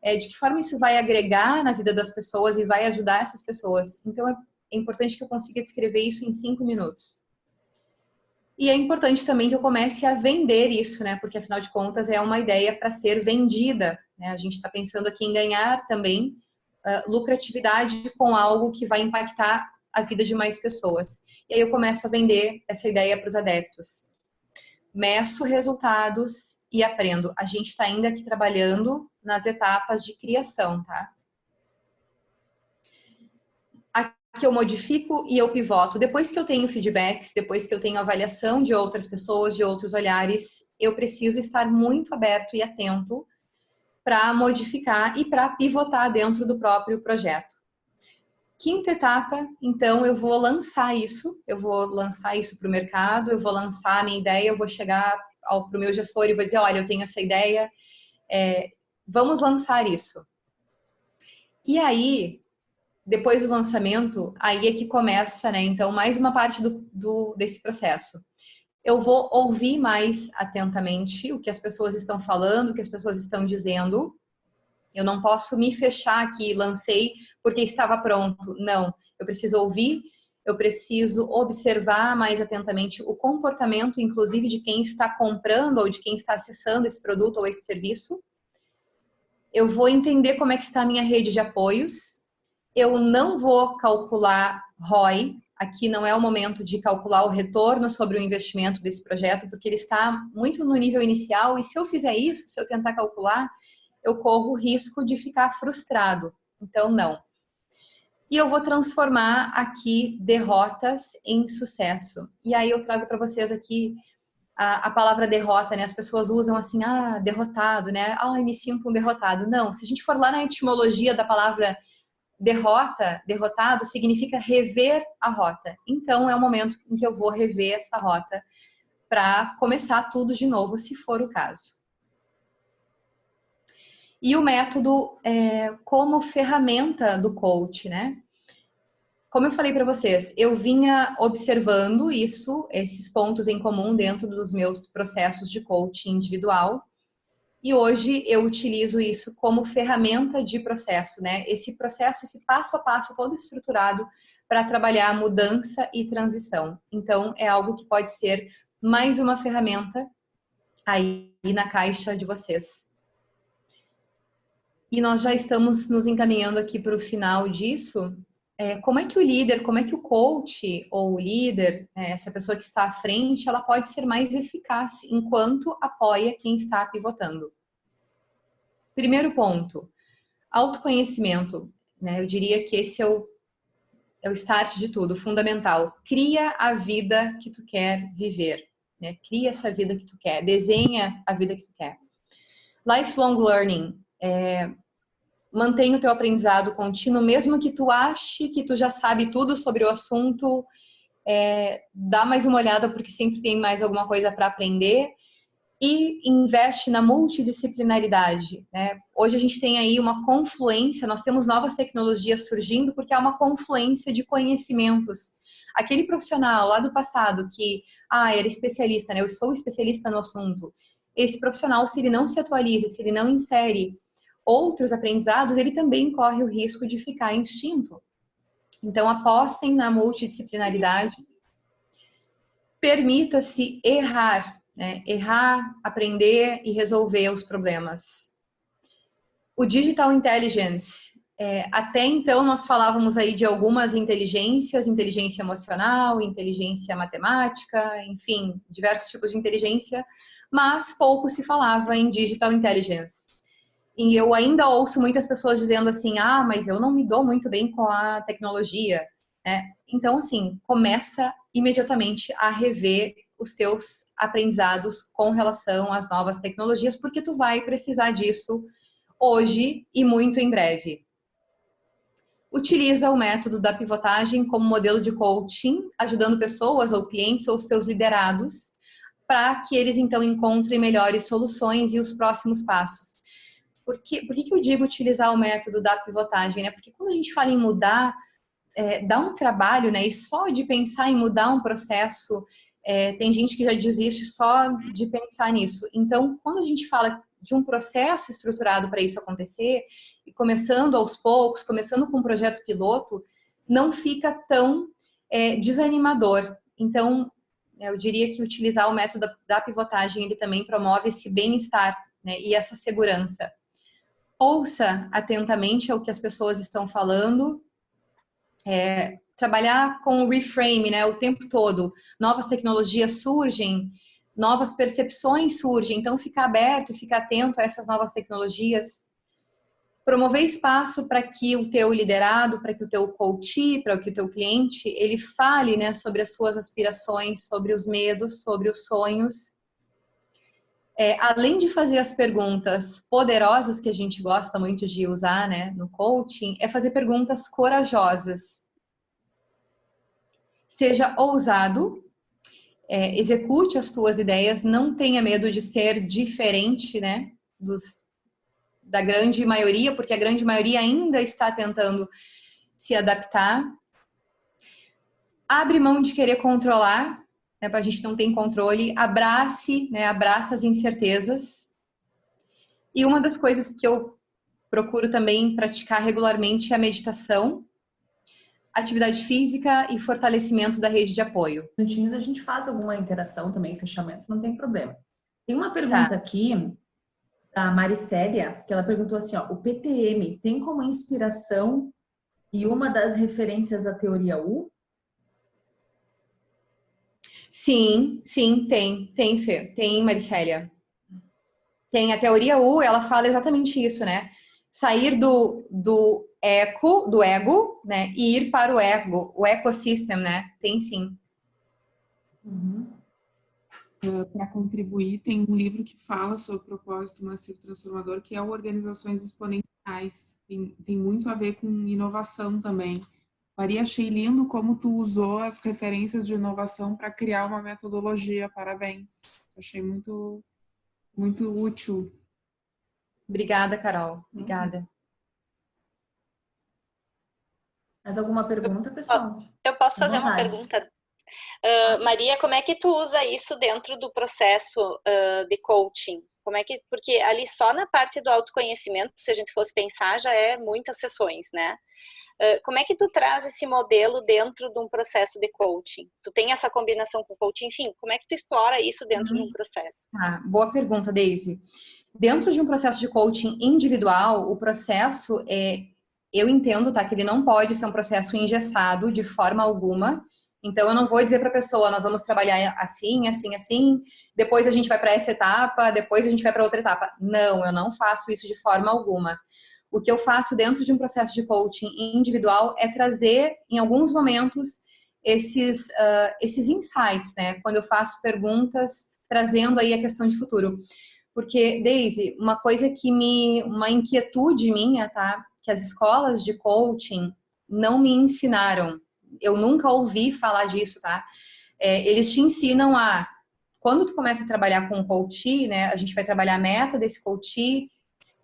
de que forma isso vai agregar na vida das pessoas e vai ajudar essas pessoas. Então, é importante que eu consiga descrever isso em 5 minutos. E é importante também que eu comece a vender isso, né? Porque, afinal de contas, é uma ideia para ser vendida, né? A gente está pensando aqui em ganhar também lucratividade com algo que vai impactar a vida de mais pessoas. E aí eu começo a vender essa ideia para os adeptos. Meço resultados e aprendo. A gente está ainda aqui trabalhando nas etapas de criação, tá? Aqui eu modifico e eu pivoto. Depois que eu tenho feedbacks, depois que eu tenho avaliação de outras pessoas, de outros olhares, eu preciso estar muito aberto e atento para modificar e para pivotar dentro do próprio projeto. Quinta etapa, então, eu vou lançar isso para o mercado, eu vou lançar a minha ideia, eu vou chegar para o meu gestor e vou dizer, olha, eu tenho essa ideia, vamos lançar isso. E aí, depois do lançamento, aí é que começa, né? Então, mais uma parte desse processo. Eu vou ouvir mais atentamente o que as pessoas estão falando, o que as pessoas estão dizendo. Eu não posso me fechar aqui, lancei porque estava pronto. Não, eu preciso ouvir, eu preciso observar mais atentamente o comportamento, inclusive de quem está comprando ou de quem está acessando esse produto ou esse serviço. Eu vou entender como é que está a minha rede de apoios. Eu não vou calcular ROI. Aqui não é o momento de calcular o retorno sobre o investimento desse projeto, porque ele está muito no nível inicial. E se eu fizer isso, se eu tentar calcular, eu corro o risco de ficar frustrado. Então, não. E eu vou transformar aqui derrotas em sucesso. E aí eu trago para vocês aqui a palavra derrota, né? As pessoas usam assim, derrotado, né? Me sinto um derrotado. Não, se a gente for lá na etimologia da palavra derrotado, significa rever a rota. Então, é o momento em que eu vou rever essa rota para começar tudo de novo, se for o caso. E o método como ferramenta do coach, né? Como eu falei para vocês, eu vinha observando esses pontos em comum dentro dos meus processos de coaching individual. E hoje eu utilizo isso como ferramenta de processo, né? Esse processo, esse passo a passo todo estruturado para trabalhar mudança e transição. Então, é algo que pode ser mais uma ferramenta aí na caixa de vocês. E nós já estamos nos encaminhando aqui para o final disso. Como é que o líder, como é que o coach ou o líder, essa pessoa que está à frente, ela pode ser mais eficaz enquanto apoia quem está pivotando? Primeiro ponto, autoconhecimento, né? Eu diria que esse é o start de tudo, fundamental. Cria a vida que tu quer viver, né? Cria essa vida que tu quer, desenha a vida que tu quer. Lifelong learning, mantenha o teu aprendizado contínuo, mesmo que tu ache que tu já sabe tudo sobre o assunto, dá mais uma olhada porque sempre tem mais alguma coisa para aprender. E investe na multidisciplinaridade, né? Hoje a gente tem aí uma confluência, nós temos novas tecnologias surgindo porque há uma confluência de conhecimentos. Aquele profissional lá do passado que, era especialista, né? Eu sou especialista no assunto. Esse profissional, se ele não se atualiza, se ele não insere outros aprendizados, ele também corre o risco de ficar extinto. Então, apostem na multidisciplinaridade. Permita-se errar. Errar, aprender e resolver os problemas. O Digital Intelligence. Até então nós falávamos aí de algumas inteligências, inteligência emocional, inteligência matemática, enfim, diversos tipos de inteligência, mas pouco se falava em Digital Intelligence. E eu ainda ouço muitas pessoas dizendo assim, mas eu não me dou muito bem com a tecnologia. Então, assim, começa imediatamente a rever os teus aprendizados com relação às novas tecnologias, porque tu vai precisar disso hoje e muito em breve. Utiliza o método da pivotagem como modelo de coaching, ajudando pessoas ou clientes ou seus liderados para que eles então encontrem melhores soluções e os próximos passos. Por que eu digo utilizar o método da pivotagem, né? Porque quando a gente fala em mudar, dá um trabalho, né? E só de pensar em mudar um processo, tem gente que já desiste só de pensar nisso. Então, quando a gente fala de um processo estruturado para isso acontecer, e começando aos poucos, começando com um projeto piloto, não fica tão desanimador. Então, eu diria que utilizar o método da pivotagem, ele também promove esse bem-estar, né? E essa segurança. Ouça atentamente ao que as pessoas estão falando, trabalhar com o reframe, né, o tempo todo. Novas tecnologias surgem, novas percepções surgem, então ficar aberto, ficar atento a essas novas tecnologias. Promover espaço para que o teu liderado, para que o teu coach, para que o teu cliente, ele fale, né, sobre as suas aspirações, sobre os medos, sobre os sonhos. Além de fazer as perguntas poderosas que a gente gosta muito de usar, né, no coaching, é fazer perguntas corajosas. Seja ousado, execute as tuas ideias, não tenha medo de ser diferente, né, da grande maioria, porque a grande maioria ainda está tentando se adaptar. Abre mão de querer controlar, né, para a gente não ter controle. Abrace, né, abraça as incertezas. E uma das coisas que eu procuro também praticar regularmente é a meditação, atividade física e fortalecimento da rede de apoio. A gente faz alguma interação também, fechamento, não tem problema. Tem uma pergunta Tá. aqui da Maricélia, que ela perguntou assim, ó, o PTM tem como inspiração e uma das referências a teoria U? Sim, tem, Fê, tem, Maricélia. Tem a teoria U, ela fala exatamente isso, né? Sair do ego, né? E ir para o ecossystem, né? Tem sim. Para contribuir, tem um livro que fala sobre o propósito massivo transformador, que é o Organizações Exponenciais. Tem muito a ver com inovação também. Maria, achei lindo como tu usou as referências de inovação para criar uma metodologia. Parabéns. Achei muito, muito útil. Obrigada, Carol. Obrigada. Mais alguma pergunta, pessoal? Eu posso À fazer uma vontade. pergunta? Maria, como é que tu usa isso dentro do processo de coaching? Porque ali só na parte do autoconhecimento, se a gente fosse pensar, já é muitas sessões, né? Como é que tu traz esse modelo dentro de um processo de coaching? Tu tem essa combinação com coaching, enfim, como é que tu explora isso dentro de um processo? Boa pergunta, Daisy. Dentro de um processo de coaching individual, o processo eu entendo, tá, que ele não pode ser um processo engessado de forma alguma. Então, eu não vou dizer para a pessoa, nós vamos trabalhar assim, assim, assim, depois a gente vai para essa etapa, depois a gente vai para outra etapa. Não, eu não faço isso de forma alguma. O que eu faço dentro de um processo de coaching individual é trazer, em alguns momentos, esses insights, né? Quando eu faço perguntas, trazendo aí a questão de futuro. Porque, Daisy, uma inquietude minha, tá? Que as escolas de coaching não me ensinaram. Eu nunca ouvi falar disso, tá? Eles te ensinam quando tu começa a trabalhar com um coach, né? A gente vai trabalhar a meta desse coach.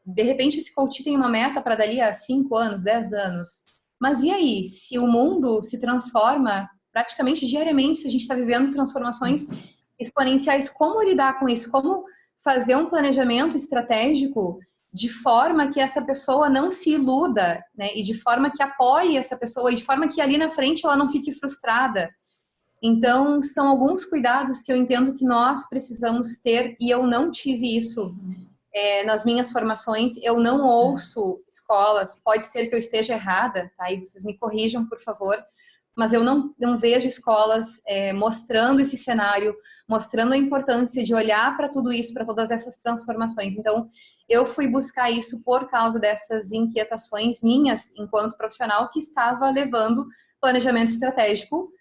De repente, esse coach tem uma meta para dali a 5 anos, 10 anos. Mas e aí? Se o mundo se transforma praticamente diariamente, se a gente está vivendo transformações exponenciais, como lidar com isso? Como fazer um planejamento estratégico de forma que essa pessoa não se iluda, né? E de forma que apoie essa pessoa, e de forma que ali na frente ela não fique frustrada. Então, são alguns cuidados que eu entendo que nós precisamos ter, e eu não tive isso nas minhas formações. Eu não ouço escolas, pode ser que eu esteja errada, tá? E vocês me corrijam, por favor, mas eu não vejo escolas mostrando esse cenário, mostrando a importância de olhar para tudo isso, para todas essas transformações. Então, eu fui buscar isso por causa dessas inquietações minhas, enquanto profissional, que estava levando planejamento estratégico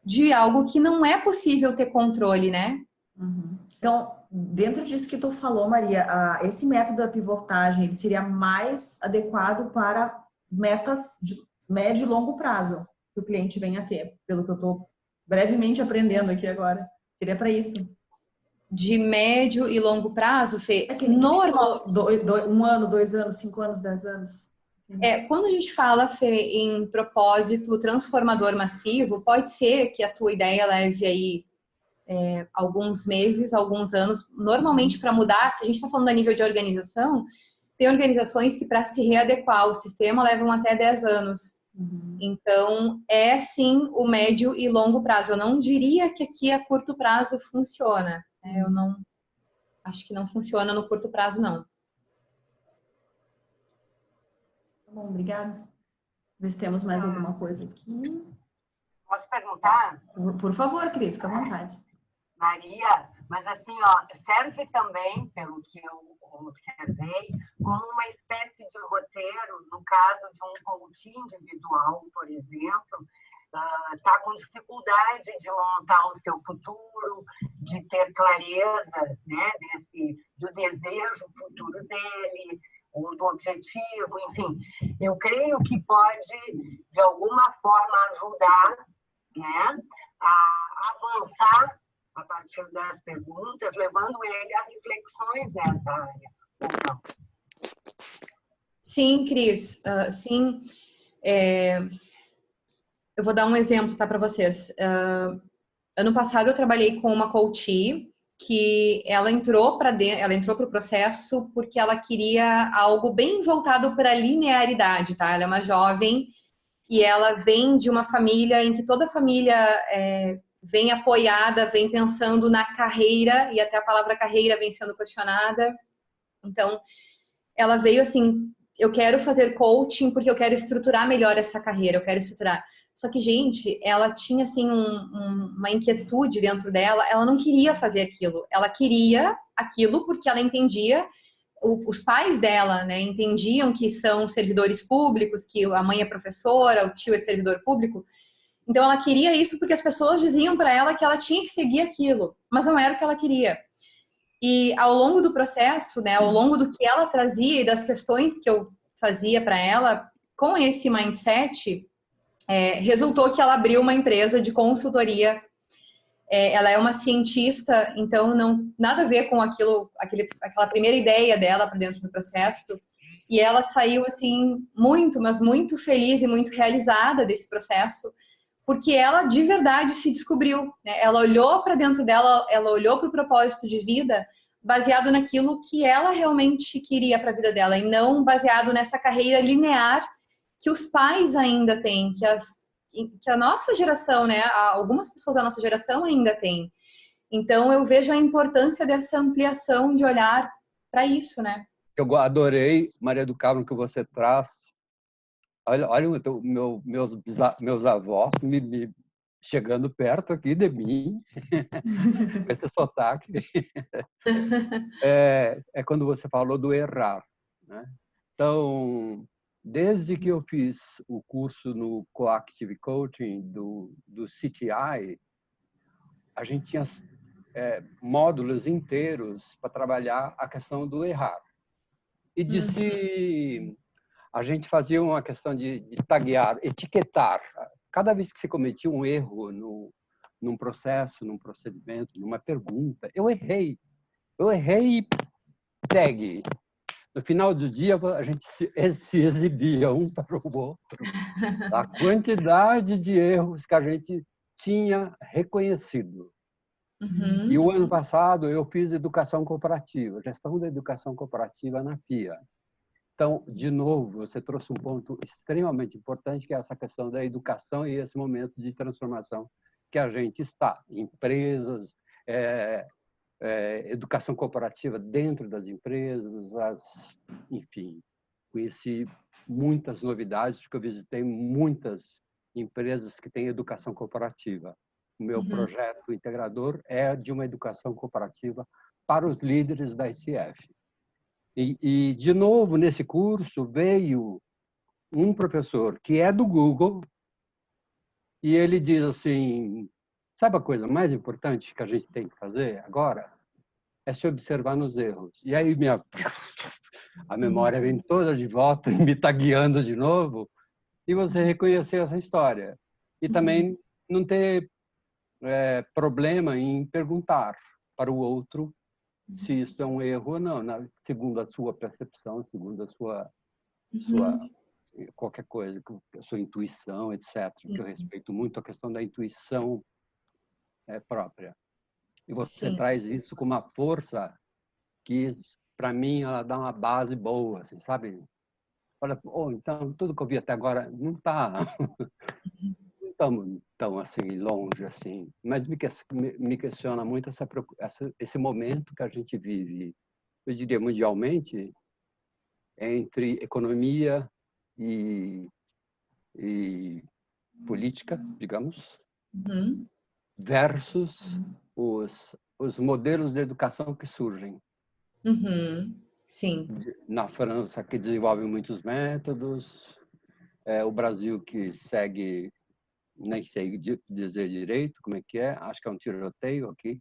de algo que não é possível ter controle, né? Então, dentro disso que tu falou, Maria, esse método da pivotagem, ele seria mais adequado para metas de médio e longo prazo que o cliente venha a ter, pelo que eu estou brevemente aprendendo aqui agora. Seria para isso? de médio e longo prazo, Fê, É que normal. 1 ano, 2 anos, 5 anos, 10 anos. Quando a gente fala, Fê, em propósito transformador massivo, pode ser que a tua ideia leve aí alguns meses, alguns anos. Normalmente, para mudar, se a gente está falando a nível de organização, tem organizações que, para se readequar ao sistema, levam até 10 anos. Então, é sim o médio e longo prazo. Eu não diria que aqui a curto prazo funciona. Eu não acho que não funciona no curto prazo, não. Tá bom, obrigada. Ver se temos mais alguma coisa aqui. Posso perguntar? Por favor, Cris, fica à vontade. Maria, mas assim, ó, serve também, pelo que eu observei, como uma espécie de roteiro, no caso de um coach individual, por exemplo, está com dificuldade de montar o seu futuro, de ter clareza, né, do desejo futuro dele, ou do objetivo, enfim. Eu creio que pode, de alguma forma, ajudar, né, a avançar a partir das perguntas, levando ele a reflexões nessa área. Então. Sim, Cris, sim. Eu vou dar um exemplo, tá, para vocês. Ano passado eu trabalhei com uma coach que ela entrou para o processo porque ela queria algo bem voltado para a linearidade, tá? Ela é uma jovem e ela vem de uma família em que toda a família vem apoiada, vem pensando na carreira, e até a palavra carreira vem sendo questionada. Então, ela veio assim, eu quero fazer coaching porque eu quero estruturar melhor essa carreira, eu quero estruturar. Só que, gente, ela tinha, assim, uma inquietude dentro dela, ela não queria fazer aquilo. Ela queria aquilo porque ela entendia, os pais dela, né, entendiam que são servidores públicos, que a mãe é professora, o tio é servidor público. Então, ela queria isso porque as pessoas diziam para ela que ela tinha que seguir aquilo, mas não era o que ela queria. E ao longo do processo, né, ao longo do que ela trazia e das questões que eu fazia para ela, com esse mindset, resultou que ela abriu uma empresa de consultoria. Ela é uma cientista, então não nada a ver com aquela primeira ideia dela para dentro do processo. E ela saiu assim muito, mas muito feliz e muito realizada desse processo, porque ela de verdade se descobriu, né? Ela olhou para dentro dela, ela olhou para o propósito de vida baseado naquilo que ela realmente queria para a vida dela e não baseado nessa carreira linear que os pais ainda têm, que a nossa geração, né, algumas pessoas da nossa geração ainda têm. Então, eu vejo a importância dessa ampliação de olhar para isso, né? Eu adorei, Maria do Carmo, que você traz. Olha meus avós me chegando perto aqui de mim, com esse sotaque. É quando você falou do errar, né? Então, desde que eu fiz o curso no Coactive Coaching do CTI, a gente tinha módulos inteiros para trabalhar a questão do errar. E a gente fazia uma questão de taguear, etiquetar. Cada vez que se cometia um erro num processo, num procedimento, numa pergunta, eu errei e segue. No final do dia, a gente se exibia um para o outro. A quantidade de erros que a gente tinha reconhecido. Uhum. E o ano passado eu fiz educação cooperativa, gestão da educação cooperativa na FIA. Então, de novo, você trouxe um ponto extremamente importante, que é essa questão da educação e esse momento de transformação que a gente está. Empresas, educação cooperativa dentro das empresas, enfim. Conheci muitas novidades, porque eu visitei muitas empresas que têm educação cooperativa. O meu projeto integrador é de uma educação cooperativa para os líderes da ICF. E, de novo, nesse curso, veio um professor que é do Google e ele diz assim, sabe a coisa mais importante que a gente tem que fazer agora? É se observar nos erros. E aí a memória vem toda de volta, me tagueando de novo, e você reconhecer essa história. E também não ter problema em perguntar. para o outro se isso é um erro ou não, segundo a sua percepção, segundo a sua qualquer coisa, a sua intuição, etc. Que eu respeito muito a questão da intuição própria. E você traz isso com uma força que, para mim, ela dá uma base boa, assim, sabe? Olha, então, tudo que eu vi até agora não está... não estamos tão assim, longe, assim. Mas me questiona muito esse momento que a gente vive, eu diria, mundialmente, entre economia e política, digamos, versus os modelos de educação que surgem. Sim. Na França, que desenvolve muitos métodos, o Brasil que segue, nem sei dizer direito como é que é, acho que é um tiroteio aqui.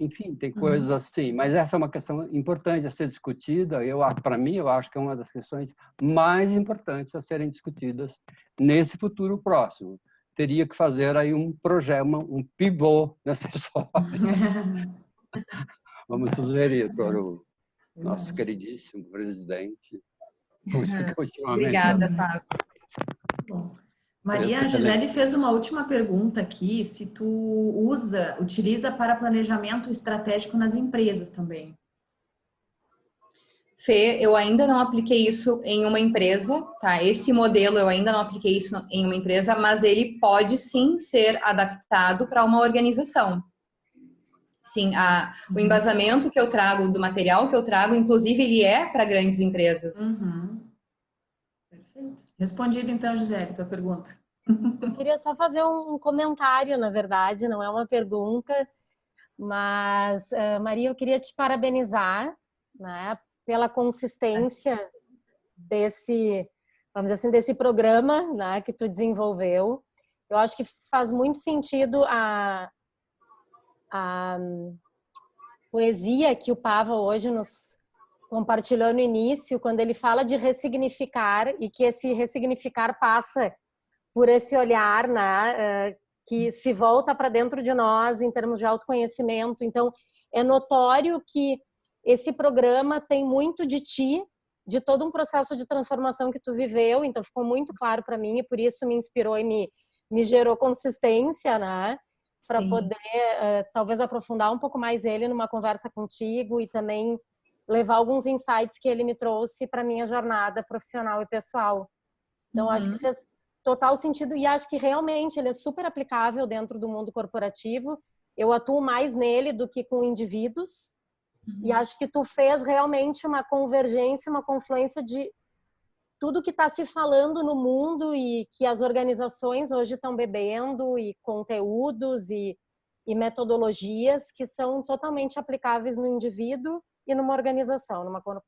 Enfim, tem coisas assim, mas essa é uma questão importante a ser discutida. Para mim, eu acho que é uma das questões mais importantes a serem discutidas nesse futuro próximo. Teria que fazer aí um projeto, um pivô nessa história. Vamos sugerir para o nosso queridíssimo presidente. Obrigada, Fábio. Bom. Maria, a Gisele fez uma última pergunta aqui, se tu utiliza para planejamento estratégico nas empresas também. Fê, eu ainda não apliquei isso em uma empresa, tá? Esse modelo eu ainda não apliquei isso em uma empresa, mas ele pode sim ser adaptado para uma organização. Sim, o embasamento que eu trago, do material que eu trago, inclusive, ele é para grandes empresas. Perfeito. Respondido então, Gisele, tua pergunta. Eu queria só fazer um comentário, na verdade, não é uma pergunta, mas, Maria, eu queria te parabenizar, né, pela consistência desse, vamos dizer assim, desse programa, né, que tu desenvolveu. Eu acho que faz muito sentido a poesia que o Pava hoje nos compartilhou no início, quando ele fala de ressignificar e que esse ressignificar passa por esse olhar, né, que se volta para dentro de nós em termos de autoconhecimento. Então, é notório que esse programa tem muito de ti, de todo um processo de transformação que tu viveu, então ficou muito claro para mim e por isso me inspirou e me gerou consistência, né, para poder talvez aprofundar um pouco mais ele numa conversa contigo e também levar alguns insights que ele me trouxe para minha jornada profissional e pessoal. Então, acho que fez total sentido e acho que realmente ele é super aplicável dentro do mundo corporativo. Eu atuo mais nele do que com indivíduos e acho que tu fez realmente uma convergência, uma confluência de tudo que está se falando no mundo e que as organizações hoje estão bebendo e conteúdos e metodologias que são totalmente aplicáveis no indivíduo e numa organização,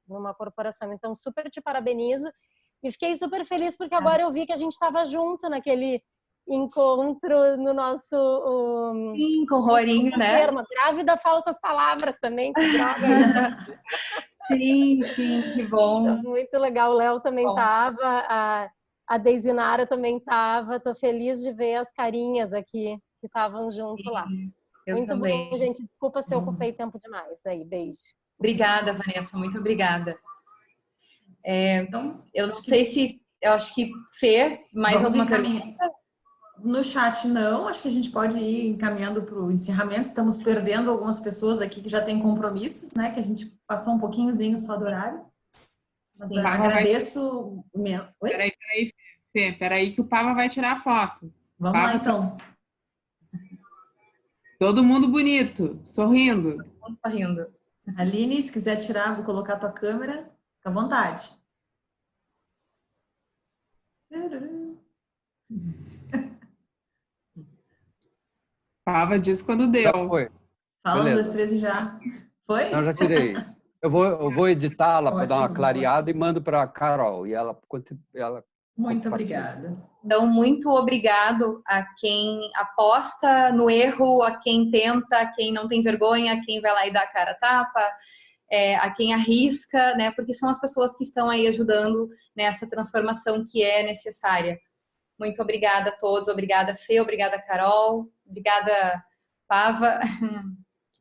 numa corporação. Então, super te parabenizo e fiquei super feliz porque agora eu vi que a gente estava junto naquele encontro no nosso... Sim, com o Rorinho, né? Grávida falta as palavras também, que droga. Sim, que bom. Então, muito legal, o Léo também estava, a Deisinara também estava, tô feliz de ver as carinhas aqui que estavam junto lá. Muito também. bom, gente, desculpa se eu ocupei tempo demais. Aí, beijo. Obrigada, Vanessa, muito obrigada. Eu não sei se, eu acho que Fê, mais alguma pergunta? No chat não, acho que a gente pode ir encaminhando para o encerramento, estamos perdendo algumas pessoas aqui que já têm compromissos, né, que a gente passou um pouquinhozinho só do horário. Mas agradeço... Oi? Peraí que o Pava vai tirar a foto. Vamos lá, então. Todo mundo bonito, sorrindo. Todo mundo tá rindo. Aline, se quiser tirar, vou colocar a tua câmera, fica à vontade. Pava diz quando deu. Já foi. Fala, 1, 2, 3 e já. Foi? Não, já tirei. Eu vou editá-la para dar uma clareada e mando para a Carol. E ela Muito obrigada. Então, muito obrigado a quem aposta no erro, a quem tenta, a quem não tem vergonha, a quem vai lá e dá a cara a tapa, a quem arrisca, né? Porque são as pessoas que estão aí ajudando nessa transformação que é necessária. Muito obrigada a todos, obrigada Fê, obrigada Carol, obrigada Pava.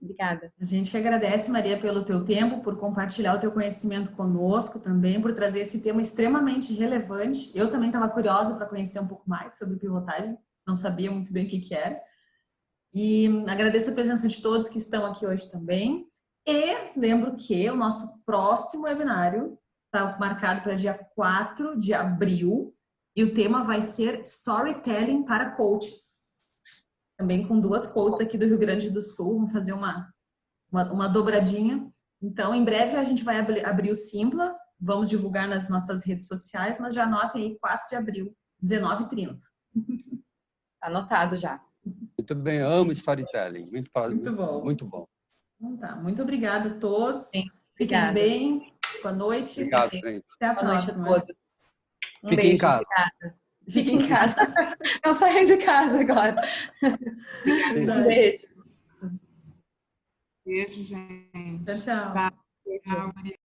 Obrigada. A gente que agradece, Maria, pelo teu tempo, por compartilhar o teu conhecimento conosco também, por trazer esse tema extremamente relevante. Eu também estava curiosa para conhecer um pouco mais sobre pivotagem, não sabia muito bem o que era. E agradeço a presença de todos que estão aqui hoje também. E lembro que o nosso próximo webinário está marcado para dia 4 de abril e o tema vai ser Storytelling para Coaches. Também com 2 coaches aqui do Rio Grande do Sul, vamos fazer uma dobradinha. Então, em breve a gente vai abrir o Simpla, vamos divulgar nas nossas redes sociais, mas já anotem aí 4 de abril, 19h30. Anotado já. Muito bem, amo storytelling. Muito bom. Muito bom. Então tá, muito obrigada a todos. Sim, Fiquem obrigada. bem. Boa noite. Obrigado, gente. Até a Boa noite a próxima. todos. Um Fiquem beijo, em casa. obrigada. Fiquem em casa. Não saiam de casa agora. Um beijo. Beijo, gente. Tchau, tchau. Tá. Tchau, Maria.